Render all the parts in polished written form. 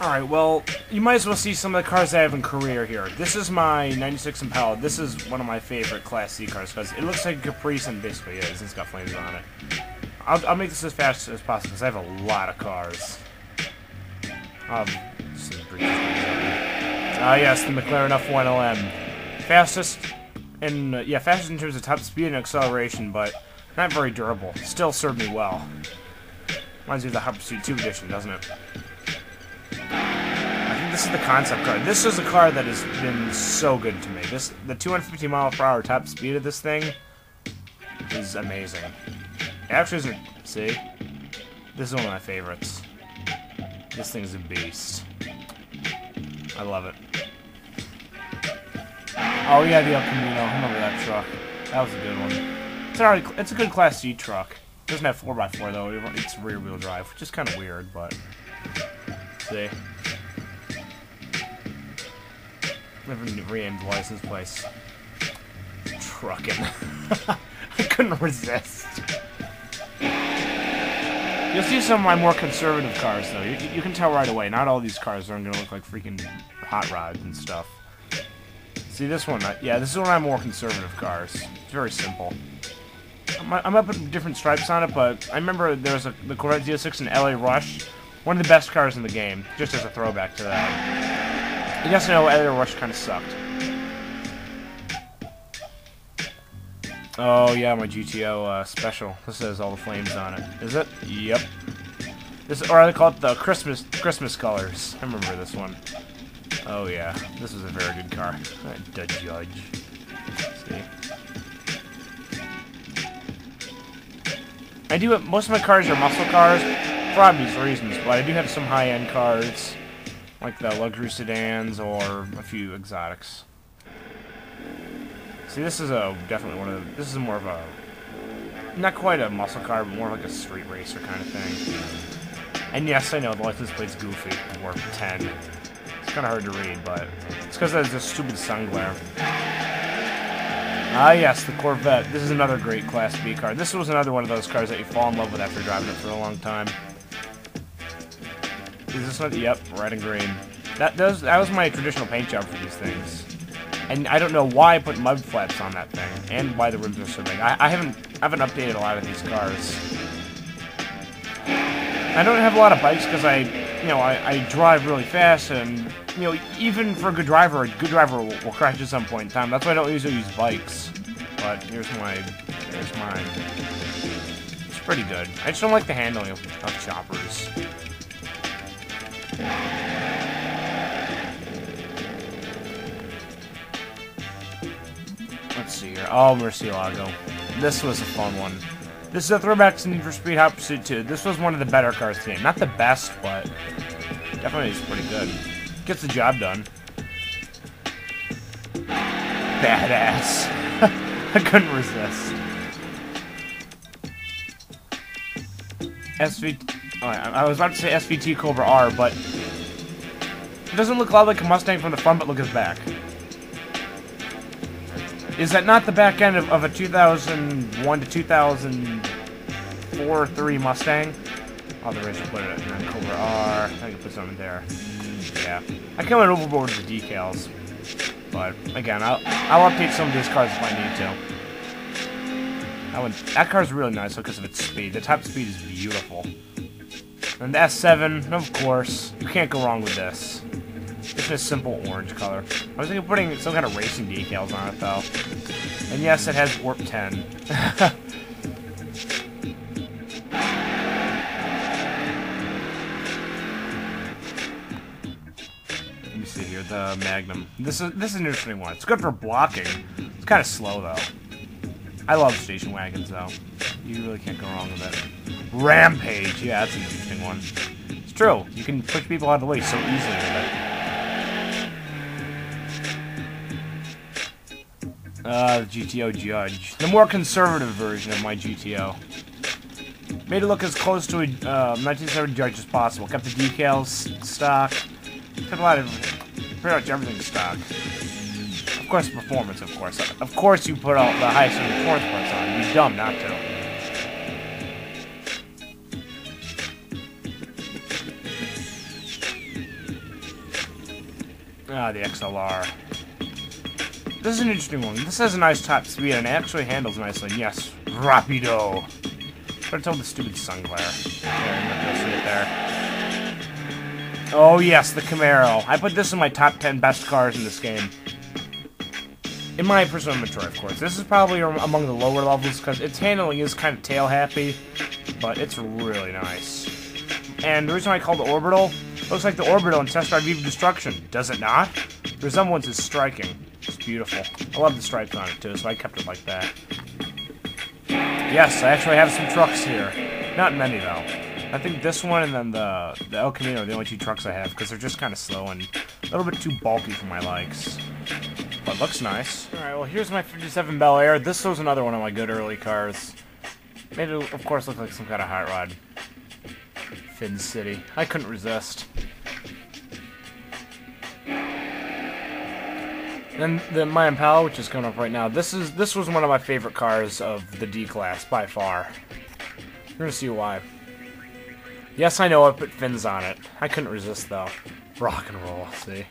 Alright, well, you might as well see some of the cars I have in career here. This is my 96 Impala. This is one of my favorite Class C cars, because it looks like a Caprice and basically is. It's got flames on it. I'll make this as fast as possible, because I have a lot of cars. Yes, the McLaren F1LM. Fastest in terms of top speed and acceleration, but not very durable. Still served me well. Reminds me of the Hot Pursuit 2 edition, doesn't it? I think this is the concept car. This is a car that has been so good to me. The 250 mile/hour top speed of this thing is amazing. It actually isn't. See? This is one of my favorites. This thing's a beast. I love it. Oh yeah, the El Camino. I remember that truck. That was a good one. It's a good Class C truck. It doesn't have 4x4 though. It's rear-wheel drive, which is kind of weird, but see. Never renamed the license plates. Truckin'. I couldn't resist. You'll see some of my more conservative cars, though. You can tell right away. Not all these cars are going to look like freaking hot rods and stuff. See, this one, yeah, this is one of my more conservative cars. It's very simple. I'm up with different stripes on it, but I remember there was the Corvette Z06 in LA Rush. One of the best cars in the game, just as a throwback to that. I guess, you know, LA Rush kind of sucked. Oh, yeah, my GTO special. This has all the flames on it. Is it? Yep. Or I call it the Christmas colors. I remember this one. Oh, yeah. This was a very good car. The Judge. See? Most of my cars are muscle cars for obvious reasons, but I do have some high-end cars, like the luxury sedans or a few exotics. See, this is definitely this is more of a, not quite a muscle car, but more like a street racer kind of thing. And yes, I know, the license plate's goofy, Warp 10. It's kind of hard to read, but it's because of this stupid sun glare. Ah, yes, the Corvette. This is another great Class B car. This was another one of those cars that you fall in love with after driving it for a long time. Is this one? Yep, red and green. That was my traditional paint job for these things. And I don't know why I put mud flaps on that thing, and why the rims are so big. I haven't updated a lot of these cars. I don't have a lot of bikes because I drive really fast, and even for a good driver will crash at some point in time. That's why I don't usually use bikes. But here's mine. It's pretty good. I just don't like the handling of choppers. Let's see here. Oh, Murcielago. This was a fun one. This is a throwback to Need for Speed Hot Pursuit 2. This was one of the better cars in the game. Not the best, but definitely is pretty good. Gets the job done. Badass. I couldn't resist. I was about to say SVT Cobra R, but it doesn't look a lot like a Mustang from the front, but look at his back. Is that not the back end of a 2001 to 2004 3 Mustang? Oh, the racer put it in then Cobra R. I can put something there. Yeah. I kind of went overboard with the decals. But, again, I'll update some of these cars if I need to. That car's really nice because of its speed. The top speed is beautiful. And the S7, of course. You can't go wrong with this. It's a simple orange color. I was thinking of putting some kind of racing decals on it, though. And yes, it has Warp 10. Let me see here, the Magnum. This is an interesting one. It's good for blocking. It's kind of slow, though. I love station wagons, though. You really can't go wrong with it. Rampage! Yeah, that's an interesting one. It's true. You can push people out of the way so easily with it. The GTO Judge. The more conservative version of my GTO. Made it look as close to a 1970 Judge as possible. Kept the decals stock. Kept a lot of... pretty much everything stock. Of course, performance, of course. Of course you put all the highest performance parts on. You'd be dumb not to. Ah, the XLR. This is an interesting one. This has a nice top speed and it actually handles nicely. And yes, rapido. But it's all the stupid sun glare. There, you're not gonna see it there. Oh yes, the Camaro. I put this in my top 10 best cars in this game. In my personal inventory, of course. This is probably among the lower levels because its handling is kind of tail happy, but it's really nice. And the reason I call it Orbital, looks like the Orbital in Test Drive Eve of Destruction. Does it not? The resemblance is striking. It's beautiful. I love the stripes on it too, so I kept it like that. Yes, I actually have some trucks here. Not many though. I think this one and then the El Camino are the only two trucks I have because they're just kind of slow and a little bit too bulky for my likes. But looks nice. Alright, well here's my 57 Bel Air. This was another one of my good early cars. Made it, of course, look like some kind of hot rod. Fin City. I couldn't resist. Then my Impala, which is coming up right now. This was one of my favorite cars of the D class by far. You're gonna see why. Yes, I know I put fins on it. I couldn't resist though. Rock and roll. See,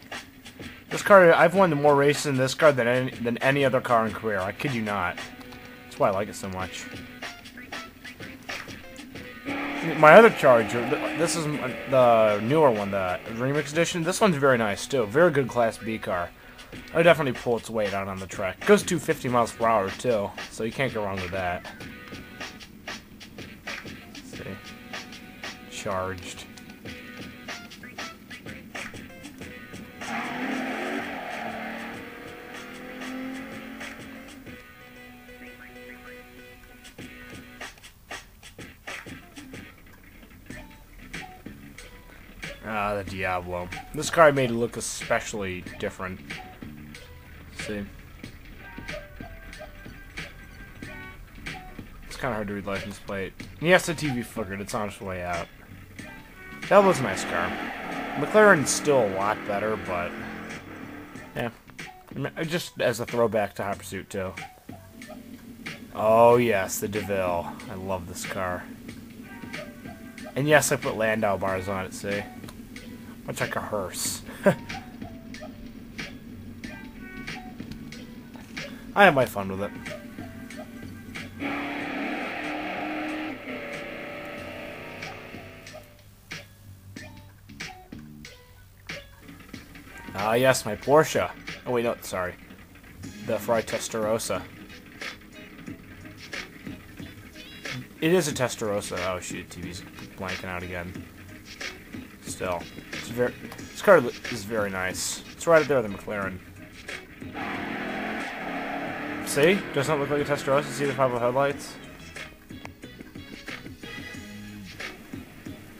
this car, I've won more races in this car than any other car in career. I kid you not. That's why I like it so much. My other Charger, this is the newer one, the Remix Edition. This one's very nice, too. Very good Class B car. I would definitely pull its weight out on the track. It goes 250 miles per hour, too, so you can't go wrong with that. Let's see. Charged. Ah, the Diablo. This car made it look especially different. Let's see. It's kind of hard to read license plate. Yes, the TV flickered. It's on its way out. That was a nice car. McLaren's still a lot better, but yeah. Just as a throwback to Hot Pursuit, too. Oh, yes, the DeVille. I love this car. And yes, I put Landau bars on it, see? Much like a hearse. I have my fun with it. Ah, yes, my Porsche. Oh, wait, no, sorry. The Ferrari Testarossa. It is a Testarossa. Oh, shoot, TV's blanking out again. Still. This car is very nice. It's right up there with the McLaren. See? Doesn't it look like a Testarossa? See the purple headlights?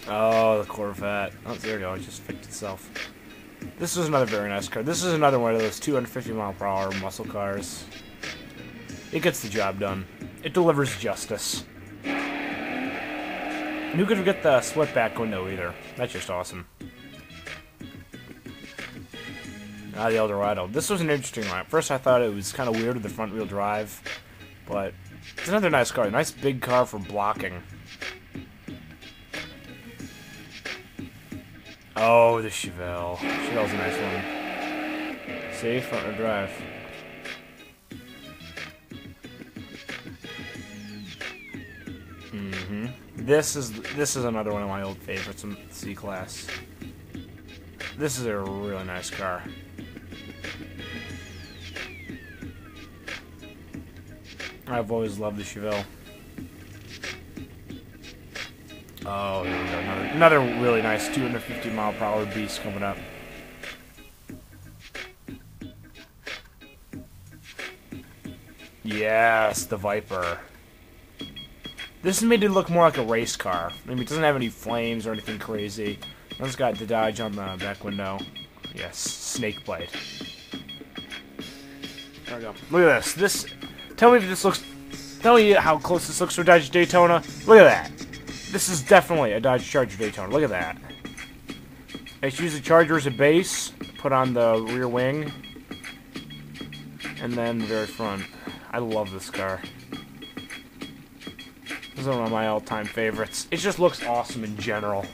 Oh, the Corvette. Oh, there we go. It just fixed itself. This is another very nice car. This is another one of those 250 mile per hour muscle cars. It gets the job done. It delivers justice. And who could forget the split back window either? That's just awesome. Ah, the Eldorado. This was an interesting one. At first I thought it was kind of weird with the front wheel drive, but it's another nice car. A nice big car for blocking. Oh, the Chevelle. Chevelle's a nice one. See? Front wheel drive. Mm-hmm. This is another one of my old favorites in C-Class. This is a really nice car. I've always loved the Chevelle. Oh, here we go. Another really nice 250 mile per hour beast coming up. Yes, the Viper. This is made it look more like a race car. I mean, it doesn't have any flames or anything crazy. It's got the Dodge on the back window. Yes, snake blade. There we go. Look at this. Tell me if this looks... Tell me how close this looks to a Dodge Daytona. Look at that. This is definitely a Dodge Charger Daytona. Look at that. I just use the Charger as a base, put on the rear wing, and then the very front. I love this car. This is one of my all-time favorites. It just looks awesome in general.